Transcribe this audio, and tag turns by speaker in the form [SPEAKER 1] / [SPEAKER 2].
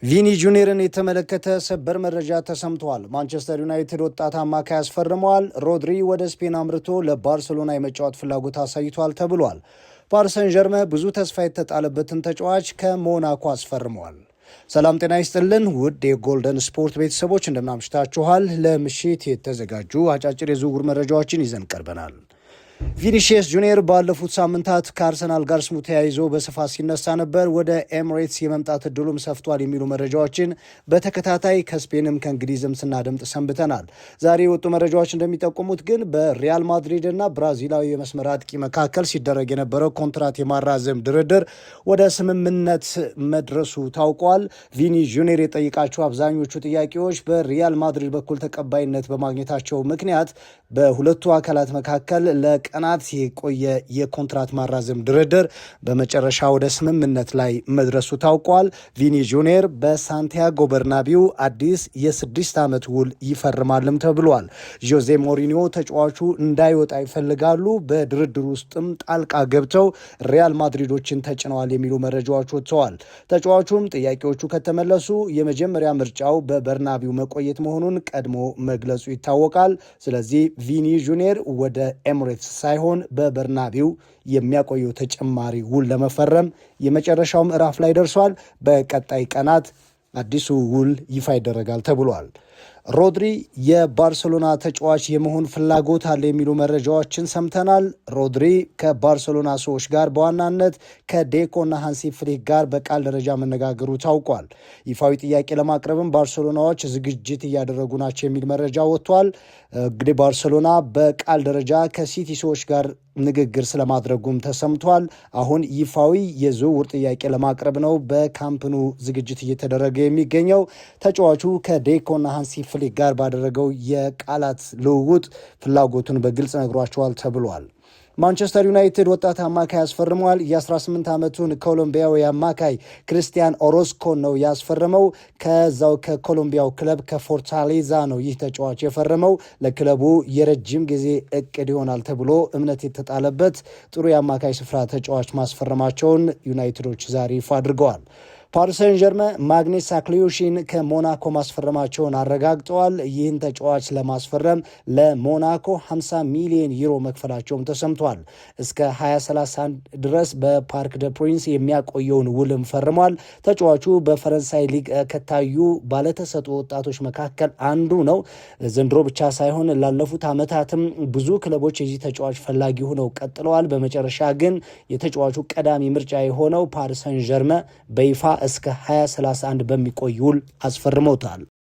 [SPEAKER 1] ቪኒ ጁኒየርን የተመለከተ ሰበር መረጃ ተሰምቷል። ማንቸስተር ዩናይትድ ወጣት አማካይ አስፈርመዋል። ሮድሪ ወደ ስፔን አምርቶ ለባርሴሎና የመጫወት ፍላጎት አሳይቷል ተብሏል። ፓሪስ ሰን ዠርመን ብዙ ተስፋ የተጣለበትን ተጫዋች ከሞናኮ አስፈርመዋል። ሰላም ጤና ይስጥልን ውድ የጎልደን ስፖርት ቤተሰቦች እንደምናምሽታችኋል። ለምሽት የተዘጋጁ አጫጭር የዝውውር መረጃዎችን ይዘን ቀርበናል። ቪኒሺየስ ጁኒየር ባለፉት ሳምንታት ከአርሰናል ጋር ስሙ ተያይዞ በስፋት ሲነሳ ነበር። ወደ ኤምሬትስ የመምጣት እድሉም ሰፍቷል የሚሉ መረጃዎችን በተከታታይ ከስፔንም ከእንግሊዝም ስናደምጥ ሰንብተናል። ዛሬ የወጡ መረጃዎች እንደሚጠቁሙት ግን በሪያል ማድሪድ እና ብራዚላዊ የመስመር አጥቂ መካከል ሲደረግ የነበረው ኮንትራት የማራዘም ድርድር ወደ ስምምነት መድረሱ ታውቋል። ቪኒ ጁኒየር የጠይቃቸው አብዛኞቹ ጥያቄዎች በሪያል ማድሪድ በኩል ተቀባይነት በማግኘታቸው ምክንያት በሁለቱ አካላት መካከል ቀናት የቆየ የኮንትራት ማራዘም ድርድር በመጨረሻ ወደ ስምምነት ላይ መድረሱ ታውቋል። ቪኒ ጁኒየር በሳንቲያጎ በርናቢው አዲስ የ6 ዓመት ውል ይፈርማልም ተብሏል። ጆዜ ሞሪኒዮ ተጫዋቹ እንዳይወጣ ይፈልጋሉ። በድርድሩ ውስጥም ጣልቃ ገብተው ሪያል ማድሪዶችን ተጭነዋል የሚሉ መረጃዎች ወጥተዋል። ተጫዋቹም ጥያቄዎቹ ከተመለሱ የመጀመሪያ ምርጫው በበርናቢው መቆየት መሆኑን ቀድሞ መግለጹ ይታወቃል። ስለዚህ ቪኒ ጁኒየር ወደ ኤምሬትስ ሳይሆን በበርናቢው የሚያቆየው ተጨማሪ ውል ለመፈረም የመጨረሻው ምዕራፍ ላይ ደርሷል። በቀጣይ ቀናት አዲሱ ውል ይፋ ይደረጋል ተብሏል። ሮድሪ የባርሴሎና ተጫዋች የመሆን ፍላጎት አለ የሚሉ መረጃዎችን ሰምተናል። ሮድሪ ከባርሴሎና ሰዎች ጋር በዋናነት ከዴኮና ሃንሲ ፍሊክ ጋር በቃል ደረጃ መነጋገሩ ታውቋል። ይፋዊ ጥያቄ ለማቅረብም ባርሴሎናዎች ዝግጅት እያደረጉ ናቸው የሚል መረጃ ወጥቷል። እንግዲህ ባርሴሎና በቃል ደረጃ ከሲቲ ሰዎች ጋር ንግግር ስለማድረጉም ተሰምቷል። አሁን ይፋዊ የዝውውር ጥያቄ ለማቅረብ ነው በካምፕኑ ዝግጅት እየተደረገ የሚገኘው። ተጫዋቹ ከዴኮና ሃንሲ ፍሊክ ጋር ባደረገው የቃላት ልውውጥ ፍላጎቱን በግልጽ ነግሯቸዋል ተብሏል። ማንቸስተር ዩናይትድ ወጣት አማካይ ያስፈርመዋል። የ18 ዓመቱን ኮሎምቢያዊ አማካይ ክርስቲያን ኦሮስኮን ነው ያስፈረመው። ከዛው ከኮሎምቢያው ክለብ ከፎርታሌዛ ነው ይህ ተጫዋች የፈረመው። ለክለቡ የረጅም ጊዜ እቅድ ይሆናል ተብሎ እምነት የተጣለበት ጥሩ የአማካይ ስፍራ ተጫዋች ማስፈረማቸውን ዩናይትዶች ዛሬ ይፋ አድርገዋል። ፓሪስ ሰን ዠርመን ማግኔስ ሳክሊዮሺን ከሞናኮ ማስፈረማቸውን አረጋግጠዋል። ይህን ተጫዋች ለማስፈረም ለሞናኮ 50 ሚሊዮን ዩሮ መክፈላቸውም ተሰምቷል። እስከ 2031 ድረስ በፓርክ ደ ፕሪንስ የሚያቆየውን ውልም ፈርሟል። ተጫዋቹ በፈረንሳይ ሊግ ከታዩ ባለተሰጡ ወጣቶች መካከል አንዱ ነው። ዘንድሮ ብቻ ሳይሆን ላለፉት ዓመታትም ብዙ ክለቦች የዚህ ተጫዋች ፈላጊ ሆነው ቀጥለዋል። በመጨረሻ ግን የተጫዋቹ ቀዳሚ ምርጫ የሆነው ፓሪስ ሰን ዠርመን በይፋ እስከ 2031 በሚቆይ ውል አስፈርመውታል።